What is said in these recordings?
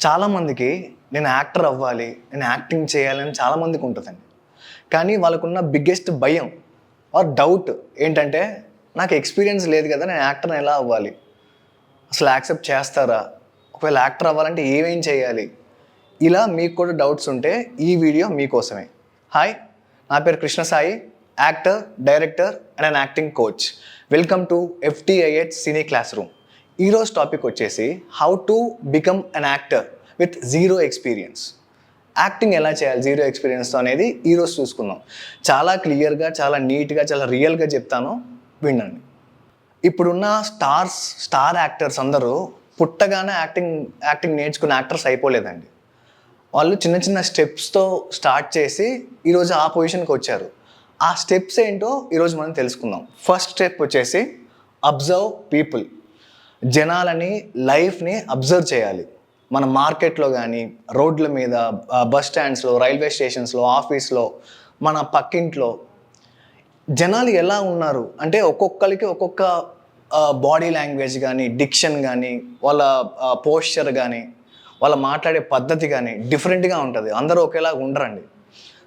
చాలామందికి నేను యాక్టర్ అవ్వాలి, నేను యాక్టింగ్ చేయాలని చాలామందికి ఉంటుందండి. కానీ వాళ్ళకున్న బిగ్గెస్ట్ భయం ఆర్ డౌట్ ఏంటంటే, నాకు ఎక్స్పీరియన్స్ లేదు కదా, నేను యాక్టర్ని ఎలా అవ్వాలి, అసలు యాక్సెప్ట్ చేస్తారా, ఒకవేళ యాక్టర్ అవ్వాలంటే ఏమేం చేయాలి, ఇలా మీకు కూడా డౌట్స్ ఉంటే ఈ వీడియో మీకోసమే. హాయ్, నా పేరు Krishna Sai, actor, director and an acting coach. Welcome to FTIH cine class room. ఈరోజు టాపిక్ వచ్చేసి how to become an actor with zero experience. Acting ఎలా చేయాలి జీరో ఎక్స్పీరియన్స్తో అనేది ఈరోజు చూసుకుందాం. చాలా క్లియర్గా, చాలా నీట్గా, చాలా రియల్గా చెప్తాను, వినండి. ఇప్పుడున్న స్టార్ యాక్టర్స్ అందరూ పుట్టగానే యాక్టింగ్ నేర్చుకున్న యాక్టర్స్ అయిపోలేదండి. వాళ్ళు చిన్న చిన్న స్టెప్స్తో స్టార్ట్ చేసి ఈరోజు ఆ పొజిషన్కి వచ్చారు. ఆ స్టెప్స్ ఏంటో ఈరోజు మనం తెలుసుకుందాం. ఫస్ట్ స్టెప్ వచ్చేసి అబ్జర్వ్ పీపుల్. జనాలని, లైఫ్ని అబ్జర్వ్ చేయాలి. మన మార్కెట్లో కానీ, రోడ్ల మీద, బస్ స్టాండ్స్లో, రైల్వే స్టేషన్స్లో, ఆఫీస్లో, మన పక్కింట్లో జనాలు ఎలా ఉన్నారు అంటే ఒక్కొక్కరికి ఒక్కొక్క బాడీ లాంగ్వేజ్ కానీ, డిక్షన్ కానీ, వాళ్ళ పోస్చర్ కానీ, వాళ్ళ మాట్లాడే పద్ధతి కానీ డిఫరెంట్గా ఉంటుంది. అందరూ ఒకేలా ఉండరండి.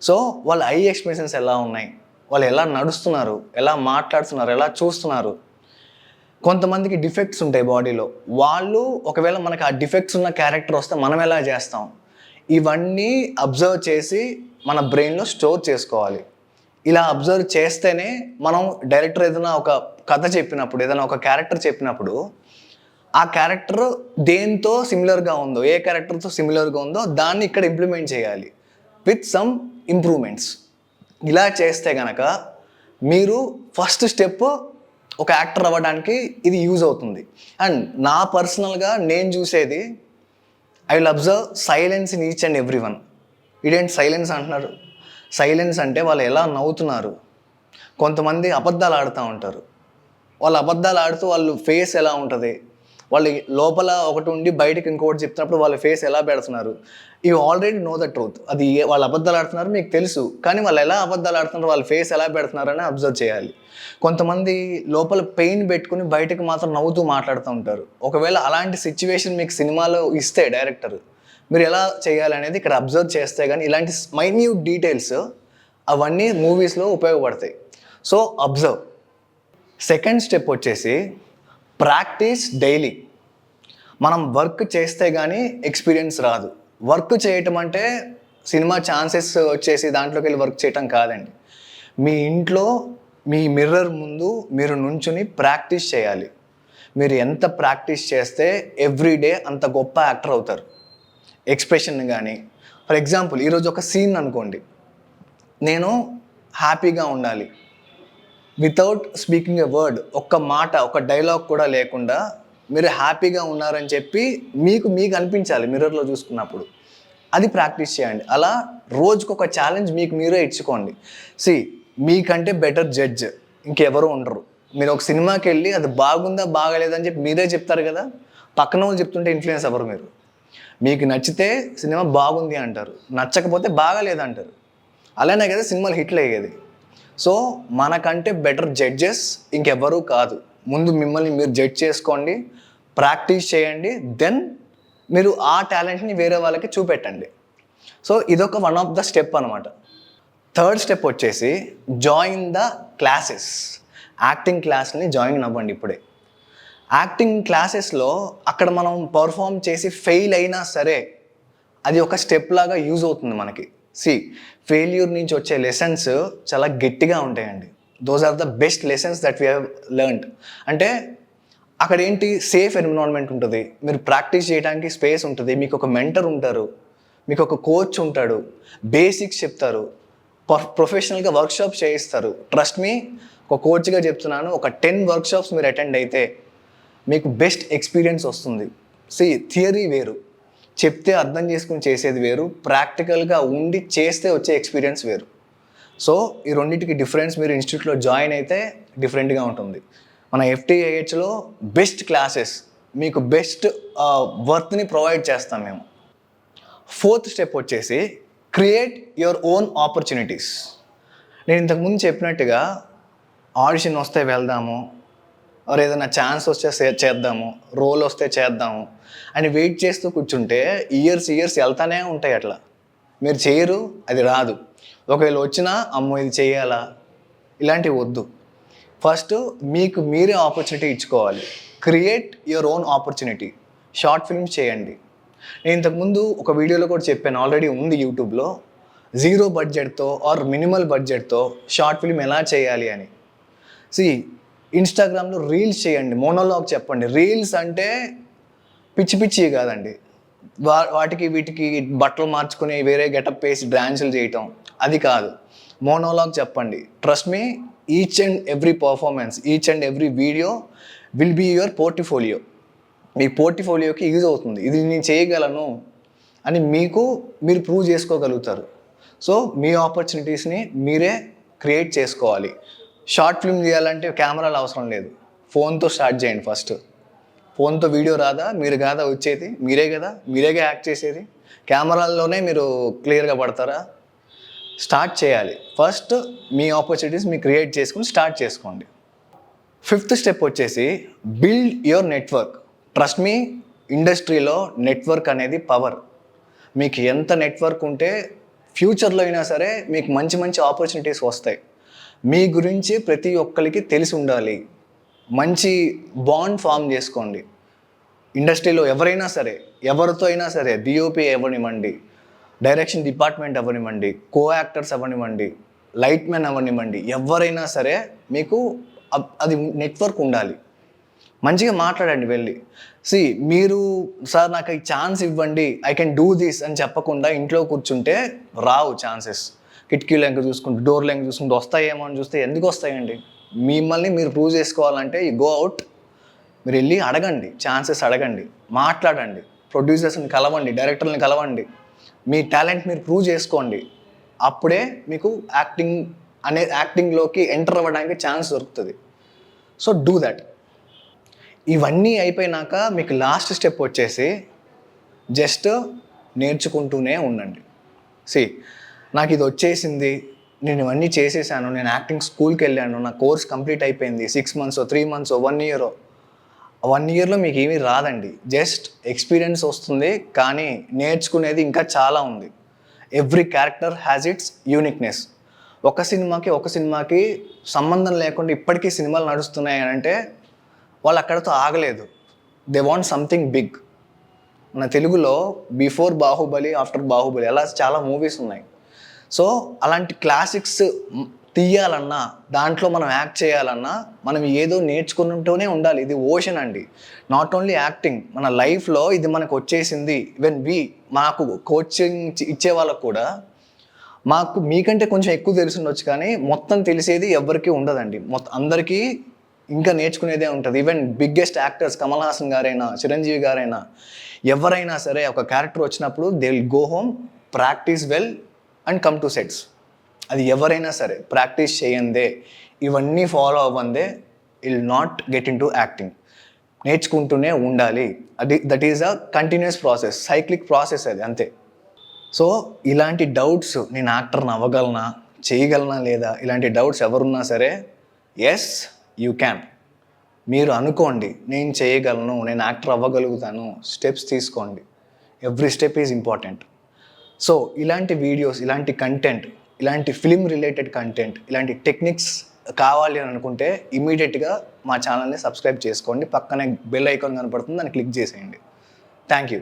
సో వాళ్ళ ఐ ఎక్స్ప్రెషన్స్ ఎలా ఉన్నాయి, వాళ్ళు ఎలా నడుస్తున్నారు, ఎలా మాట్లాడుతున్నారు, ఎలా చూస్తున్నారు. కొంతమందికి డిఫెక్ట్స్ ఉంటాయి బాడీలో. వాళ్ళు ఒకవేళ మనకు ఆ డిఫెక్ట్స్ ఉన్న క్యారెక్టర్ వస్తే మనం ఎలా చేస్తాం, ఇవన్నీ అబ్జర్వ్ చేసి మన బ్రెయిన్లో స్టోర్ చేసుకోవాలి. ఇలా అబ్జర్వ్ చేస్తేనే మనం డైరెక్టర్ ఏదైనా ఒక కథ చెప్పినప్పుడు, ఏదైనా ఒక క్యారెక్టర్ చెప్పినప్పుడు ఆ క్యారెక్టర్ దేంతో సిమిలర్గా ఉందో, ఏ క్యారెక్టర్తో సిమిలర్గా ఉందో దాన్ని ఇక్కడ ఇంప్లిమెంట్ చేయాలి విత్ సమ్ ఇంప్రూవ్మెంట్స్. ఇలా చేస్తే కనుక మీరు ఫస్ట్ స్టెప్ ఒక యాక్టర్ అవ్వడానికి ఇది యూజ్ అవుతుంది. అండ్ నా పర్సనల్గా నేను చూసేది, I will observe silence in each and every one. ఇదేంటి సైలెన్స్ అంటున్నారు? సైలెన్స్ అంటే వాళ్ళు ఎలా నవ్వుతున్నారు. కొంతమంది అబద్ధాలు ఆడుతూ ఉంటారు. వాళ్ళు అబద్ధాలు ఆడుతూ వాళ్ళు ఫేస్ ఎలా ఉంటుంది, వాళ్ళు లోపల ఒకటి ఉండి బయటకు ఇంకోటి చెప్తున్నప్పుడు వాళ్ళ ఫేస్ ఎలా పెడుతున్నారు. You already know the truth. అది వాళ్ళు అబద్ధాలు ఆడుతున్నారు మీకు తెలుసు, కానీ వాళ్ళు ఎలా అబద్ధాలు ఆడుతున్నారు, వాళ్ళ ఫేస్ ఎలా పెడుతున్నారని అబ్జర్వ్ చేయాలి. కొంతమంది లోపల పెయిన్ పెట్టుకుని బయటకు మాత్రం నవ్వుతూ మాట్లాడుతూ ఉంటారు. ఒకవేళ అలాంటి సిచ్యువేషన్ మీకు సినిమాలో ఇస్తే డైరెక్టర్, మీరు ఎలా చేయాలనేది ఇక్కడ అబ్జర్వ్ చేస్తే కానీ ఇలాంటి మైన్యూట్ డీటెయిల్స్ అవన్నీ మూవీస్లో ఉపయోగపడతాయి. So observe. సెకండ్ స్టెప్ వచ్చేసి ప్రాక్టీస్ డైలీ. మనం వర్క్ చేస్తే కానీ ఎక్స్పీరియన్స్ రాదు. వర్క్ చేయటం అంటే సినిమా ఛాన్సెస్ వచ్చేసి దాంట్లోకి వెళ్ళి వర్క్ చేయటం కాదండి. మీ ఇంట్లో మీ మిర్రర్ ముందు మీరు నుంచుని ప్రాక్టీస్ చేయాలి. మీరు ఎంత ప్రాక్టీస్ చేస్తే ఎవ్రీడే అంత గొప్ప యాక్టర్ అవుతారు. ఎక్స్ప్రెషన్ కానీ, ఫర్ ఎగ్జాంపుల్ ఈరోజు ఒక సీన్ అనుకోండి, నేను హ్యాపీగా ఉండాలి, వితౌట్ స్పీకింగ్ ఎ వర్డ్, ఒక్క మాట, ఒక డైలాగ్ కూడా లేకుండా మీరు హ్యాపీగా ఉన్నారని చెప్పి మీకు అనిపించాలి మిర్రర్లో చూసుకున్నప్పుడు. అది ప్రాక్టీస్ చేయండి. అలా రోజుకు ఒక ఛాలెంజ్ మీకు మీరే ఇచ్చుకోండి. మీకంటే బెటర్ జడ్జ్ ఇంకెవరు ఉండరు. మీరు ఒక సినిమాకి వెళ్ళి అది బాగుందా బాగాలేదని చెప్పి మీరే చెప్తారు కదా, పక్కన వాళ్ళు చెప్తుంటే ఇన్ఫ్లుయెన్స్ అవ్వరు. మీకు నచ్చితే సినిమా బాగుంది అంటారు, నచ్చకపోతే బాగాలేదంటారు. అలానే కదా సినిమాలు హిట్లు అయ్యేది. సో మనకంటే బెటర్ జడ్జెస్ ఇంకెవ్వరూ కాదు. ముందు మిమ్మల్ని మీరు జడ్జ్ చేసుకోండి, ప్రాక్టీస్ చేయండి, దెన్ మీరు ఆ టాలెంట్ని వేరే వాళ్ళకి చూపెట్టండి. సో ఇదొక వన్ ఆఫ్ ద స్టెప్ అనమాట. థర్డ్ స్టెప్ వచ్చేసి జాయిన్ ద క్లాసెస్. యాక్టింగ్ క్లాస్ని జాయిన్ అవ్వండి ఇప్పుడే. యాక్టింగ్ క్లాసెస్లో అక్కడ మనం పర్ఫామ్ చేసి ఫెయిల్ అయినా సరే అది ఒక స్టెప్ లాగా యూజ్ అవుతుంది మనకి. ఫెయిల్యూర్ నుంచి వచ్చే లెసన్స్ చాలా గట్టిగా ఉంటాయండి. Those are the best lessons that we have learned. అంటే అక్కడ ఏంటి, సేఫ్ ఎన్విరాన్మెంట్ ఉంటుంది, మీరు ప్రాక్టీస్ చేయడానికి స్పేస్ ఉంటుంది, మీకు ఒక మెంటర్ ఉంటారు, మీకు ఒక కోచ్ ఉంటాడు, బేసిక్స్ చెప్తారు, ప్రొఫెషనల్గా వర్క్షాప్స్ చేయిస్తారు. ట్రస్ట్ మీ, ఒక కోచ్గా చెప్తున్నాను, ఒక 10 వర్క్షాప్స్ మీరు అటెండ్ అయితే మీకు బెస్ట్ ఎక్స్పీరియన్స్ వస్తుంది. థియరీ వేరు, చెప్తే అర్థం చేసుకుని చేసేది వేరు, ప్రాక్టికల్గా ఉండి చేస్తే వచ్చే ఎక్స్పీరియన్స్ వేరు. సో ఈ రెండింటికి డిఫరెన్స్ మీరు ఇన్స్టిట్యూట్లో జాయిన్ అయితే డిఫరెంట్గా ఉంటుంది. మన FTIHలో బెస్ట్ క్లాసెస్, మీకు బెస్ట్ వర్త్ని ప్రొవైడ్ చేస్తాం మేము. ఫోర్త్ స్టెప్ వచ్చేసి క్రియేట్ యువర్ ఓన్ ఆపర్చునిటీస్. నేను ఇంతకుముందు చెప్పినట్టుగా ఆడిషన్ వస్తే వెళ్దాము, ఆర్ ఏదైనా ఛాన్స్ వస్తే చేద్దాము, రోల్ వస్తే చేద్దాము అని వెయిట్ చేస్తూ కూర్చుంటే ఇయర్స్ వెళ్తానే ఉంటాయి అట్లా. మీరు చేయరు, అది రాదు. ఒకవేళ వచ్చినా అమ్మో ఇది చేయాలా, ఇలాంటివి వద్దు. ఫస్ట్ మీకు మీరే ఆపర్చునిటీ ఇచ్చుకోవాలి. Create your own opportunity. Short films చేయండి. నేను ఇంతకుముందు ఒక వీడియోలో కూడా చెప్పాను, ఆల్రెడీ ఉంది యూట్యూబ్లో, 0 బడ్జెట్తో ఆర్ మినిమల్ బడ్జెట్తో షార్ట్ ఫిల్మ్ ఎలా చేయాలి అని. ఇన్స్టాగ్రామ్లో రీల్స్ చేయండి, మోనోలాగ్ చెప్పండి. రీల్స్ అంటే పిచ్చి కాదండి, వాటికి వీటికి బట్టలు మార్చుకుని వేరే గెటప్ వేసి డాన్సులు చేయటం, అది కాదు. మోనోలాగ్ చెప్పండి. Trust me, each and every performance, each and every video will be your portfolio. మీ పోర్ట్ఫోలియోకి యూజ్ అవుతుంది. ఇది నేను చేయగలను అని మీరు ప్రూవ్ చేసుకోగలుగుతారు. సో మీ ఆపర్చునిటీస్ని మీరే క్రియేట్ చేసుకోవాలి. షార్ట్ ఫిల్మ్ చేయాలంటే కెమెరాలు అవసరం లేదు, ఫోన్తో స్టార్ట్ చేయండి. ఫస్ట్ ఫోన్తో వీడియో రాదా, మీరు కాదా వచ్చేది, మీరేగా యాక్ట్ చేసేది. కెమెరాల్లోనే మీరు క్లియర్గా పడతారా? స్టార్ట్ చేయాలి. ఫస్ట్ మీ ఆపర్చునిటీస్ మీరు క్రియేట్ చేసుకుని స్టార్ట్ చేసుకోండి. 5th స్టెప్ వచ్చేసి build your network. Trust me, ఇండస్ట్రీలో నెట్వర్క్ అనేది పవర్. మీకు ఎంత నెట్వర్క్ ఉంటే ఫ్యూచర్లో అయినా సరే మీకు మంచి ఆపర్చునిటీస్ వస్తాయి. మీ గురించి ప్రతి ఒక్కరికి తెలిసి ఉండాలి. మంచి బాండ్ ఫామ్ చేసుకోండి. ఇండస్ట్రీలో ఎవరైనా సరే, ఎవరితో అయినా సరే, డిఓపి అవ్వనివ్వండి, డైరెక్షన్ డిపార్ట్మెంట్ అవ్వనివ్వండి, కో యాక్టర్స్ అవ్వనివ్వండి, లైట్ మ్యాన్ అవ్వనివ్వండి, ఎవరైనా సరే మీకు అది నెట్వర్క్ ఉండాలి. మంచిగా మాట్లాడండి వెళ్ళి. మీరు సార్ నాకు ఈ ఛాన్స్ ఇవ్వండి, ఐ కెన్ డూ దిస్ అని చెప్పకుండా ఇంట్లో కూర్చుంటే రావు ఛాన్సెస్. కిటికీలు ఎంక చూసుకుంటూ, డోర్లు ఎంక చూసుకుంటూ వస్తాయేమో అని చూస్తే ఎందుకు వస్తాయండి? మిమ్మల్ని మీరు ప్రూవ్ చేసుకోవాలంటే యూ గో అవుట్, మీరు వెళ్ళి అడగండి, ఛాన్సెస్ అడగండి, మాట్లాడండి, ప్రొడ్యూసర్స్ని కలవండి, డైరెక్టర్ని కలవండి, మీ టాలెంట్ మీరు ప్రూవ్ చేసుకోండి. అప్పుడే మీకు యాక్టింగ్లోకి ఎంటర్ అవ్వడానికి ఛాన్స్ దొరుకుతుంది. So do that. ఇవన్నీ అయిపోయినాక మీకు లాస్ట్ స్టెప్ వచ్చేసి జస్ట్ నేర్చుకుంటూనే ఉండండి. నాకు ఇది వచ్చేసింది, నేను ఇవన్నీ చేసేసాను, నేను యాక్టింగ్ స్కూల్కి వెళ్ళాను, నా కోర్స్ కంప్లీట్ అయిపోయింది, 6 months 3 months 1 year. 1 yearలో మీకు ఏమీ రాదండి. జస్ట్ ఎక్స్పీరియన్స్ వస్తుంది, కానీ నేర్చుకునేది ఇంకా చాలా ఉంది. Every character has its uniqueness. ఒక సినిమాకి సంబంధం లేకుండా ఇప్పటికీ సినిమాలు నడుస్తున్నాయి అంటే వాళ్ళు అక్కడితో ఆగలేదు. They want something big. మన తెలుగులో బిఫోర్ బాహుబలి, ఆఫ్టర్ బాహుబలి అలా చాలా మూవీస్ ఉన్నాయి. సో అలాంటి క్లాసిక్స్ తీయాలన్నా, దాంట్లో మనం యాక్ట్ చేయాలన్నా మనం ఏదో నేర్చుకుంటూనే ఉండాలి. ఇది ఓషన్ అండి. నాట్ ఓన్లీ యాక్టింగ్, మన లైఫ్లో ఇది మనకు వచ్చేసింది. మాకు కోచింగ్ ఇచ్చే వాళ్ళకు కూడా మీకంటే కొంచెం ఎక్కువ తెలిసి ఉండొచ్చు, కానీ మొత్తం తెలిసేది ఎవరికీ ఉండదండి. అందరికీ ఇంకా నేర్చుకునేదే ఉంటుంది. Even biggest actors Kamal Haasan గారైనా, చిరంజీవి గారైనా, ఎవరైనా సరే ఒక క్యారెక్టర్ వచ్చినప్పుడు they will go home, practice well and come to sets. అది ఎవరైనా సరే ప్రాక్టీస్ చేయందే, ఇవన్నీ ఫాలో అవ్వందే will not get in to acting. నేర్చుకుంటూనే ఉండాలి. That is a continuous process, cyclic process అది, అంతే. సో ఇలాంటి డౌట్స్, నేను యాక్టర్ని అవ్వగలనా, చేయగలనా లేదా, ఇలాంటి డౌట్స్ ఎవరున్నా సరే, ఎస్ యూ క్యాన్. మీరు అనుకోండి, నేను చేయగలను, నేను యాక్టర్ అవ్వగలుగుతాను, స్టెప్స్ తీసుకోండి. Every step is important. So ఇలాంటి వీడియోస్, ఇలాంటి కంటెంట్, ఇలాంటి ఫిలిం రిలేటెడ్ కంటెంట్, ఇలాంటి టెక్నిక్స్ కావాలి అని అనుకుంటే ఇమీడియట్గా మా ఛానల్ని సబ్స్క్రైబ్ చేసుకోండి. పక్కనే బెల్ ఐకాన్ కనపడుతుంది, దాన్ని క్లిక్ చేసేయండి. Thank you.